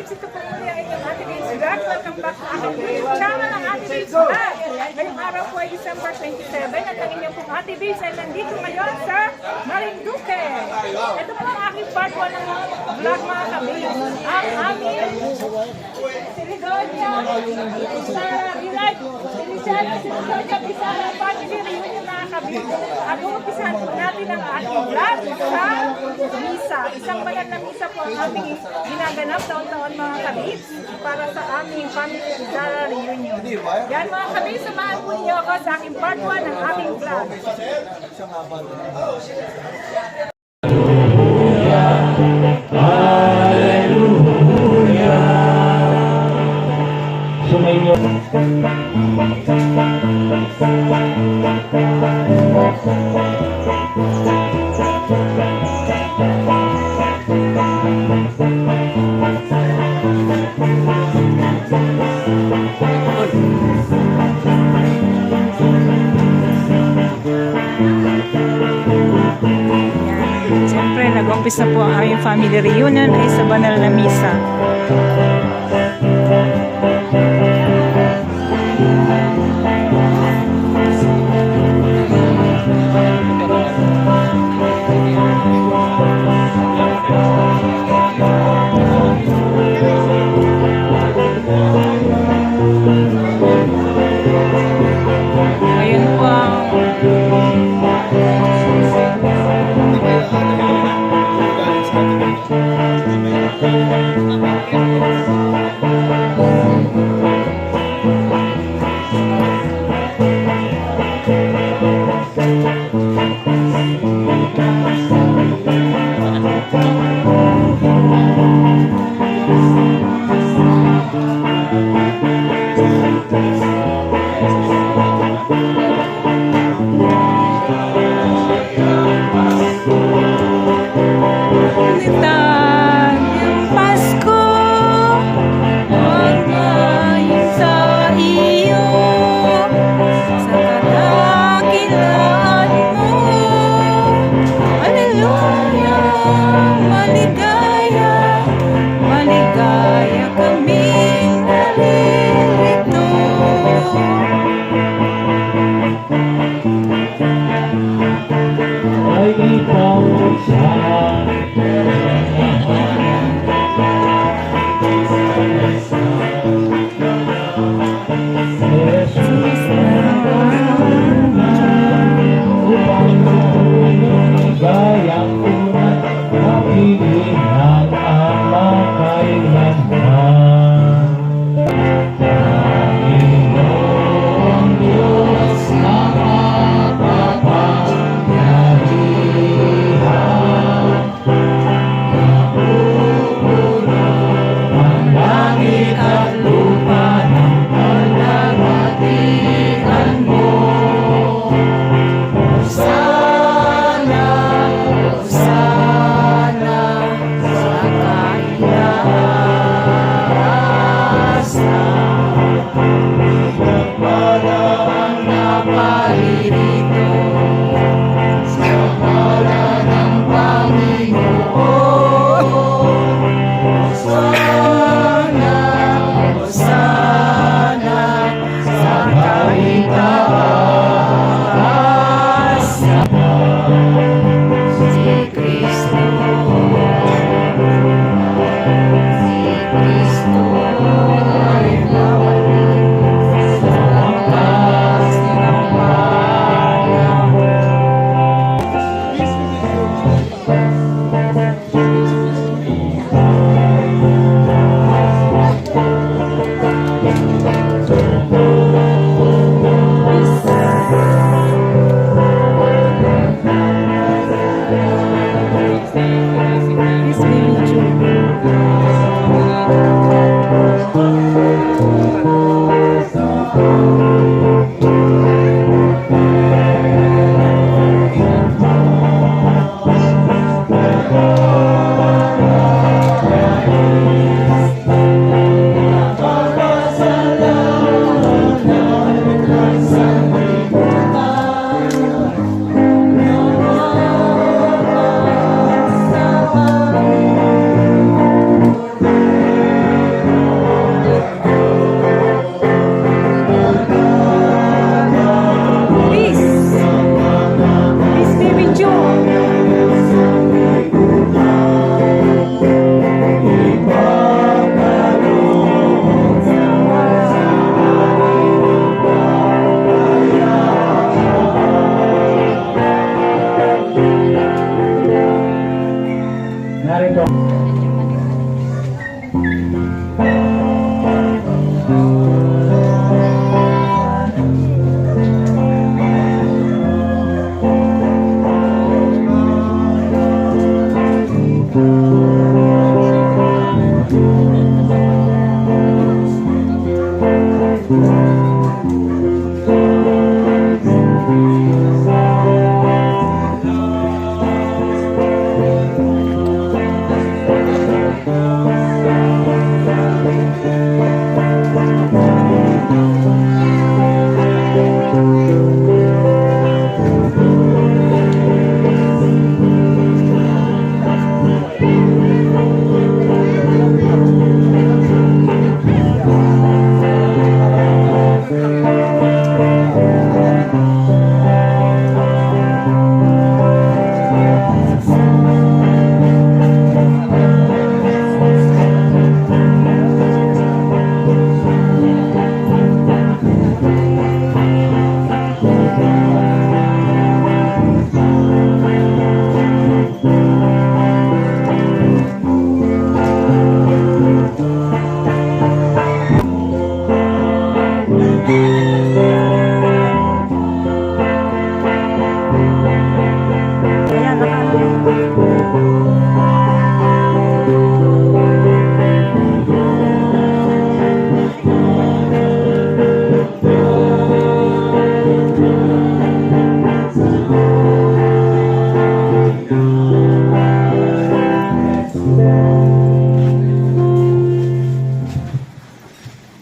Kabits, ito po muli ang inyong Ate Babes Vlog. Welcome back sa aking YouTube channel ng Ate Babes Vlog. Ngayong araw po ay December 27 at ang inyong pong Ate Babes ay nandito ngayon sa Marinduque. Ito po ang aking part 1 ng vlog mga kabits. Ang aming Siligonia, Sara Vilay, Silisana, Siligonia, Pisara, Family Reunion mga kabits. At umpisahan po natin ang ating vlog sa misa. Isang banal na misa po ang aming ginaganap taon-taon mga kabits para sa aming Family Zara Reunion. Yan mga kabits, samahan po niyo ako sa aking part 1 ng aming vlog. Sumainyo. Siyempre, nag-umpisa po ang aming family reunion ay sa banal na misa. Ngayon po Ay ikaw sa Narito. Ayan,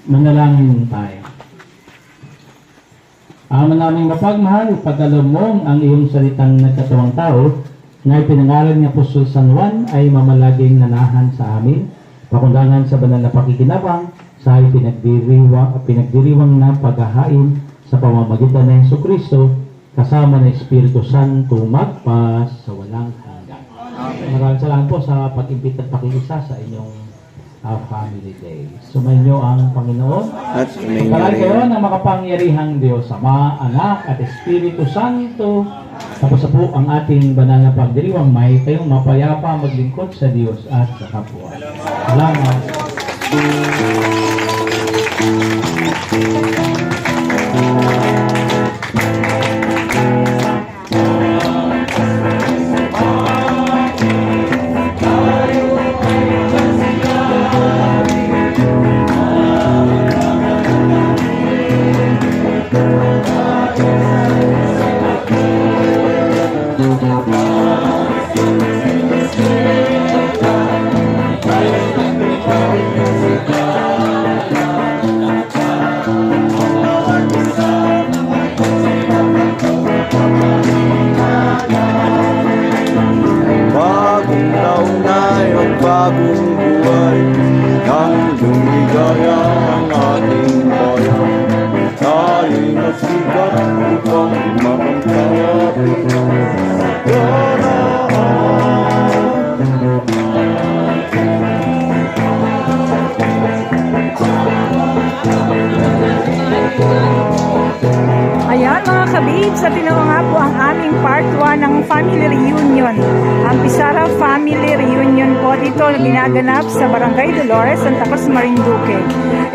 Manalangin tayo. Ama naming mapagmahal, ipagkaloob mo ang iyong salitang nagkatawang tao na ipinangaral ni Apostol San Juan ay mamalaging nanahan sa amin, pakundangan sa banal na pakikinabang sa pinagdiriwang na paghahain sa pamamagitan ng Jesucristo kasama ng Espiritu Santo magpas sa walang hanggan. Maraming salamat po sa pag-imbita at pakikisa sa inyong Family Day. Sumainyo ang Panginoon. At Pagkalaan kayo ng makapangyarihang Diyos, Ama, Anak, at Espiritu Santo. Tapos po ang ating banal na pagdiriwang may kayong mapayapa maglingkod sa Diyos at sa kapwa. Salamat. bagong taon ay magbagong buhay nang lumigaya ang ating bayan. Tayo'y nagsikat upang makakapit ng Ayan mga kabibs, at tinawa nga po ang aming part 1 ng family reunion. Ang Pisara Family Reunion po dito ginaganap sa Barangay Dolores, Santa Cruz, Marinduque.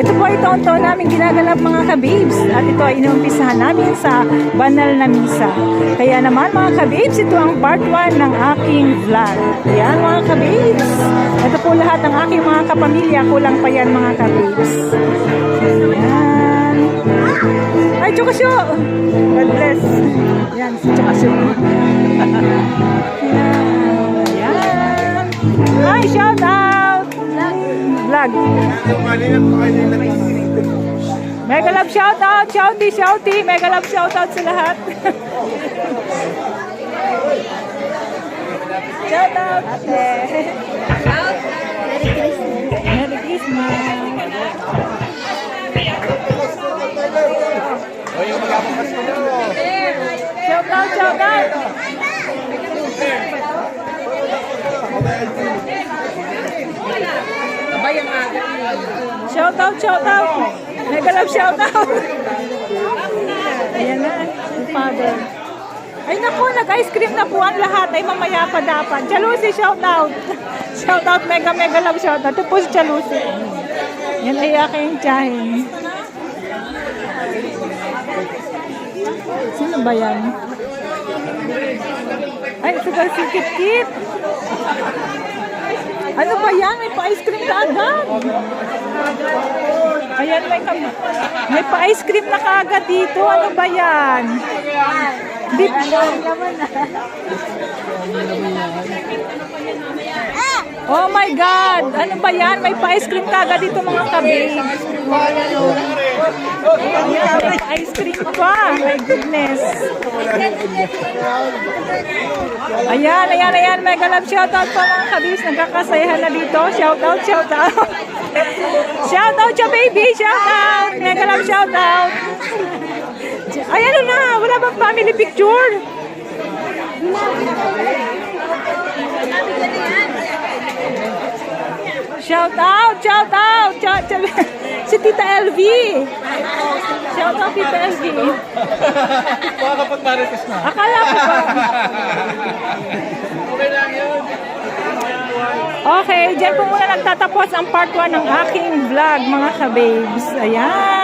Ito po ay taon-taon namin ginaganap mga kabibs, at ito ay inumpisahan namin sa banal na misa. Kaya naman mga kabibs, ito ang part 1 ng aking vlog. Ayan mga kabibs, ito po lahat ng aking mga kapamilya, kulang pa yan mga kabibs. Ayan. Ay, Chokasyo! God bless. Yan, si Chokasyo. Ayan. Hi, shout out! Vlog. Mega love shout out! Shouty, shouty! Mega love shout out sa lahat. Shout out! Merry Christmas! Merry Christmas! Shout out, shout out. Shout out, shout out. Mega love shout out. Ayan na, father. Ay naku, nag-ice cream na po ang lahat. Ay mamaya pa dapat. Jalusi, shout out. Shout out, mega love shout out. Ito po si Chalusi. Yan ay aking tiyahin. Sino ba yan? Ay, ito ba si Kit Kit? Ano ba yan? May pa-ice cream ka agad. Ayan, may pa-ice cream na kaagad dito. Ano ba yan? Oh my God! Ano ba yan? May pa-ice cream kaagad dito mga kabig. Ayan, may pa-ice cream pa. My goodness. Ayan. Mega love shoutout po mga kabis. Nagkakasayahan na dito. Shoutout. Shoutout siya, baby. Shoutout. Mega love shoutout. Ay, ano na? Wala bang family picture? Shoutout. Si Tita LV. Shoutout, Tita LV. Baka kapag marites na. Akala ko ba? Okay lang yun. Okay, dyan po muna nagtatapos ang part 1 ng aking vlog, mga kababes. Ayan.